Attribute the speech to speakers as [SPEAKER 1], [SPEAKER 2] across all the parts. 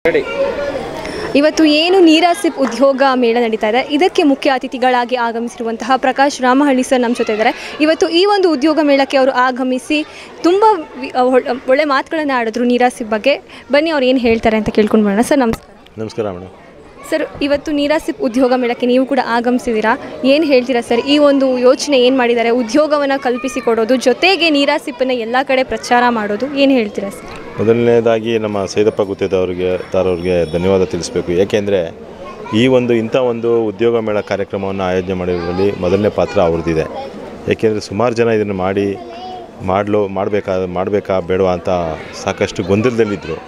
[SPEAKER 1] Ready.
[SPEAKER 2] ಇವತ್ತು ಏನು ನೀರಾಸಿಪ್ ಉದ್ಯೋಗ ಮೇಳ ನಡೀತಾ ಇದೆ, ಇದಕ್ಕೆ ಮುಖ್ಯ ಅತಿಥಿಗಳಾಗಿ ಆಗಮಿಸಿರುವಂತಹ ಪ್ರಕಾಶ್ ರಾಮಹಳ್ಳಿ ಸರ್ ನಮ್ಮ ಜೊತೆ ಇದ್ದಾರೆ. ಇವತ್ತು ಈ ಒಂದು ಉದ್ಯೋಗ ಮೇಳಕ್ಕೆ ಅವರು ಆಗಮಿಸಿ ತುಂಬ ಒಳ್ಳೆ ಮಾತುಗಳನ್ನು ಆಡಿದ್ರು ನೀರಾಸಿಪ್ ಬಗ್ಗೆ. ಬನ್ನಿ ಅವ್ರು ಏನು ಹೇಳ್ತಾರೆ ಅಂತ ಕೇಳ್ಕೊಂಡು ಬರೋಣ. ಸರ್ ನಮಸ್ಕಾರ.
[SPEAKER 3] ನಮಸ್ಕಾರ ಮೇಡಮ್.
[SPEAKER 2] ಸರ್, ಇವತ್ತು ನೀರಾಸಿಪ್ ಉದ್ಯೋಗ ಮೇಳಕ್ಕೆ ನೀವು ಕೂಡ ಆಗಮಿಸಿದ್ದೀರಾ, ಏನು ಹೇಳ್ತೀರಾ ಸರ್? ಈ ಒಂದು ಯೋಚನೆ ಏನು ಮಾಡಿದ್ದಾರೆ, ಉದ್ಯೋಗವನ್ನು ಕಲ್ಪಿಸಿಕೊಡೋದು ಜೊತೆಗೆ ನೀರಾಸಿಪ್ಪನ್ನು ಎಲ್ಲ ಕಡೆ ಪ್ರಚಾರ ಮಾಡೋದು, ಏನು ಹೇಳ್ತೀರಾ ಸರ್?
[SPEAKER 3] ಮೊದಲನೇದಾಗಿ ನಮ್ಮ ಸೈದಪ್ಪ ಗುತ್ತೇದಾರವ್ರಿಗೆ ಧನ್ಯವಾದ ತಿಳಿಸಬೇಕು. ಏಕೆಂದರೆ ಇಂಥ ಒಂದು ಉದ್ಯೋಗ ಮೇಳ ಕಾರ್ಯಕ್ರಮವನ್ನು ಆಯೋಜನೆ ಮಾಡಿರೋದ್ರಲ್ಲಿ ಮೊದಲನೇ ಪಾತ್ರ ಅವ್ರದ್ದಿದೆ. ಏಕೆಂದರೆ ಸುಮಾರು ಜನ ಇದನ್ನು ಮಾಡಬೇಕಾ ಬೇಡವಾ ಅಂತ ಸಾಕಷ್ಟು ಗೊಂದಲದಲ್ಲಿದ್ದರು.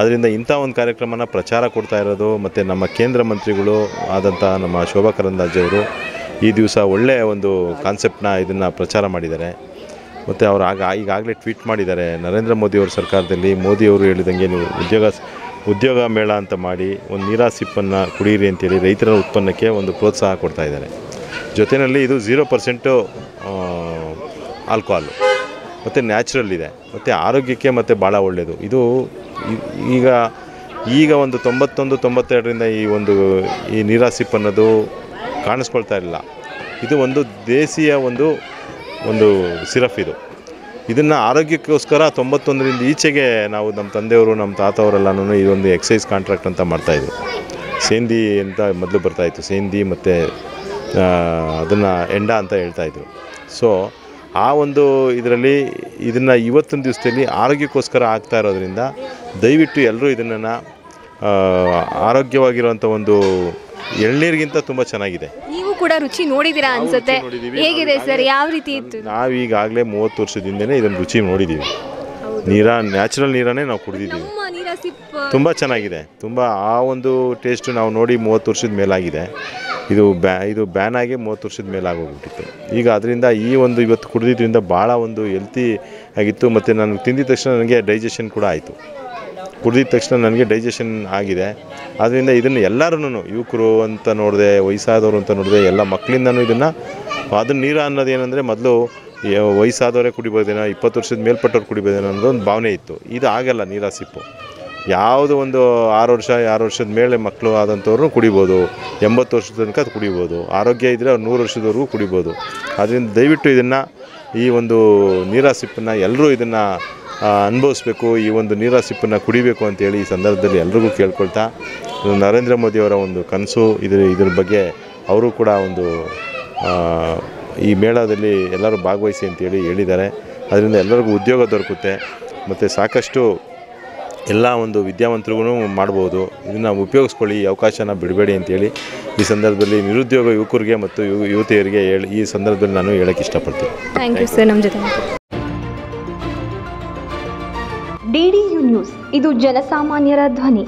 [SPEAKER 3] ಅದರಿಂದ ಇಂಥ ಒಂದು ಕಾರ್ಯಕ್ರಮನ ಪ್ರಚಾರ ಕೊಡ್ತಾ ಇರೋದು ಮತ್ತು ನಮ್ಮ ಕೇಂದ್ರ ಮಂತ್ರಿಗಳು ಆದಂಥ ನಮ್ಮ ಶೋಭಾ ಕರಂದ್ಲಾಜೆಯವರು ಈ ದಿವಸ ಒಳ್ಳೆಯ ಒಂದು ಕಾನ್ಸೆಪ್ಟನ್ನ ಇದನ್ನು ಪ್ರಚಾರ ಮಾಡಿದ್ದಾರೆ. ಮತ್ತು ಅವರು ಈಗಾಗಲೇ ಟ್ವೀಟ್ ಮಾಡಿದ್ದಾರೆ, ನರೇಂದ್ರ ಮೋದಿಯವ್ರ ಸರ್ಕಾರದಲ್ಲಿ ಮೋದಿಯವರು ಹೇಳಿದಂಗೆ ನೀವು ಉದ್ಯೋಗ ಮೇಳ ಅಂತ ಮಾಡಿ ಒಂದು ನೀರಾಸಿಪ್ಪನ್ನು ಕುಡಿಯಿರಿ ಅಂತೇಳಿ ರೈತರ ಉತ್ಪನ್ನಕ್ಕೆ ಒಂದು ಪ್ರೋತ್ಸಾಹ ಕೊಡ್ತಾ ಇದ್ದಾರೆ. ಜೊತೆಯಲ್ಲಿ ಇದು 0% ಆಲ್ಕೋಹಾಲು ಮತ್ತು ನ್ಯಾಚುರಲ್ ಇದೆ ಮತ್ತು ಆರೋಗ್ಯಕ್ಕೆ ಮತ್ತು ಭಾಳ ಒಳ್ಳೆಯದು. ಇದು ಈಗ ಒಂದು 91-92ರಿಂದ ಈ ನೀರಾಸಿಪ್ ಅನ್ನೋದು ಕಾಣಿಸ್ಕೊಳ್ತಾ ಇಲ್ಲ. ಇದು ಒಂದು ದೇಶೀಯ ಒಂದು ಸಿರಪ್. ಇದನ್ನು ಆರೋಗ್ಯಕ್ಕೋಸ್ಕರ 91ರಿಂದ ಈಚೆಗೆ ನಾವು ನಮ್ಮ ತಂದೆಯವರು ನಮ್ಮ ತಾತವರೆಲ್ಲನೂ ಇದೊಂದು ಎಕ್ಸೈಸ್ ಕಾಂಟ್ರಾಕ್ಟ್ ಅಂತ ಮಾಡ್ತಾಯಿದ್ರು. ಸೇಂದಿ ಅಂತ ಮೊದಲು ಬರ್ತಾಯಿತ್ತು, ಸೇಂದಿ ಮತ್ತು ಅದನ್ನು ಎಂಡ ಅಂತ ಹೇಳ್ತಾಯಿದ್ರು. ಸೊ ಆ ಒಂದು ಇದನ್ನು ಇವತ್ತಿನ ದಿವಸದಲ್ಲಿ ಆರೋಗ್ಯಕ್ಕೋಸ್ಕರ ಆಗ್ತಾ ಇರೋದ್ರಿಂದ ದಯವಿಟ್ಟು ಎಲ್ಲರೂ ಇದನ್ನು ಆರೋಗ್ಯವಾಗಿರುವಂಥ ಒಂದು ಎಳ್ನೀರಿಗಿಂತ ತುಂಬ ಚೆನ್ನಾಗಿದೆ.
[SPEAKER 2] ನೀವು ಕೂಡ ರುಚಿ ನೋಡಿದ್ದೀರಾ ಅನ್ಸುತ್ತೆ, ಹೇಗಿದೆ ಸರ್? ಯಾವ ರೀತಿ ಇತ್ತು?
[SPEAKER 3] ನಾವೀಗಾಗಲೇ 30 ವರ್ಷದಿಂದನೇ ಇದನ್ನು ರುಚಿ ನೋಡಿದ್ದೀವಿ. ನ್ಯಾಚುರಲ್ ನೀರನ್ನೇ ನಾವು ಕುಡಿದಿದ್ದೀವಿ. ತುಂಬ ಚೆನ್ನಾಗಿದೆ. ತುಂಬ ಆ ಒಂದು ಟೇಸ್ಟು ನಾವು ನೋಡಿ 30 ವರ್ಷದ ಮೇಲಾಗಿದೆ. ಇದು ಬ್ಯಾನ್ ಆಗಿ 30 ವರ್ಷದ ಮೇಲಾಗೋಗ್ಬಿಟ್ಟಿತ್ತು. ಈಗ ಅದರಿಂದ ಇವತ್ತು ಕುಡಿದಿದ್ದರಿಂದ ಭಾಳ ಒಂದು ಹೆಲ್ತಿ ಆಗಿತ್ತು. ಮತ್ತು ನಾನು ತಿಂದಿದ ತಕ್ಷಣ ನನಗೆ ಡೈಜೆಷನ್ ಕೂಡ ಆಯಿತು. ಕುಡಿದಿದ ತಕ್ಷಣ ನನಗೆ ಡೈಜೆಷನ್ ಆಗಿದೆ. ಆದ್ದರಿಂದ ಇದನ್ನು ಎಲ್ಲರೂ ಯುವಕರು ಅಂತ ನೋಡಿದೆ, ವಯಸ್ಸಾದವರು ಅಂತ ನೋಡಿದೆ, ಎಲ್ಲ ಮಕ್ಕಳಿಂದನೂ ಅದನ್ನು ನೀರು ಅನ್ನೋದು ಏನಂದರೆ ಮೊದಲು ವಯಸ್ಸಾದವರೇ ಕುಡಿಬೋದೇನೋ, 20 ವರ್ಷದ ಮೇಲ್ಪಟ್ಟವ್ರು ಕುಡಿಬೋದೇನೋ ಅನ್ನೋದು ಒಂದು ಭಾವನೆ ಇತ್ತು. ಇದು ಆಗಲ್ಲ. ನೀರಾಸಿಪ್ಪು ಯಾವುದು ಒಂದು 6 ವರ್ಷದ ಮೇಲೆ ಮಕ್ಕಳು ಆದಂಥವ್ರು ಕುಡಿಬೋದು, 80 ವರ್ಷದ ತನಕ ಅದು ಕುಡಿಬೋದು. ಆರೋಗ್ಯ ಇದ್ದರೆ ಅವ್ರು 100 ವರ್ಷದವರೆಗೂ ಕುಡಿಬೋದು. ಆದ್ದರಿಂದ ದಯವಿಟ್ಟು ಈ ಒಂದು ನೀರಾಸಿಪ್ಪನ್ನು ಎಲ್ಲರೂ ಇದನ್ನು ಅನುಭವಿಸ್ಬೇಕು, ಈ ಒಂದು ನೀರಾಸಿಪ್ಪನ್ನು ಕುಡಿಬೇಕು ಅಂತೇಳಿ ಈ ಸಂದರ್ಭದಲ್ಲಿ ಎಲ್ರಿಗೂ ಕೇಳ್ಕೊಳ್ತಾ, ನರೇಂದ್ರ ಮೋದಿಯವರ ಒಂದು ಕನಸು ಇದ್ರ ಬಗ್ಗೆ ಅವರು ಕೂಡ ಈ ಮೇಳದಲ್ಲಿ ಎಲ್ಲರೂ ಭಾಗವಹಿಸಿ ಅಂತೇಳಿ ಹೇಳಿದ್ದಾರೆ. ಅದರಿಂದ ಎಲ್ಲರಿಗೂ ಉದ್ಯೋಗ ದೊರಕುತ್ತೆ ಮತ್ತು ಸಾಕಷ್ಟು ಎಲ್ಲ ಒಂದು ವಿದ್ಯಾವಂತರಿಗೂ ಮಾಡ್ಬೋದು. ಇದನ್ನು ಉಪಯೋಗಿಸ್ಕೊಳ್ಳಿ, ಈ ಅವಕಾಶನ ಬಿಡಬೇಡಿ ಅಂತೇಳಿ ಈ ಸಂದರ್ಭದಲ್ಲಿ ನಿರುದ್ಯೋಗ ಯುವಕರಿಗೆ ಮತ್ತು ಯುವತಿಯರಿಗೆ ಈ ಸಂದರ್ಭದಲ್ಲಿ ನಾನು ಹೇಳೋಕ್ಕೆ ಇಷ್ಟಪಡ್ತೀನಿ.
[SPEAKER 2] Thank you sir. ನಮ್ಮ ಜೊತೆ DDU ನ್ಯೂಸ್, ಇದು ಜನಸಾಮಾನ್ಯರ ಧ್ವನಿ.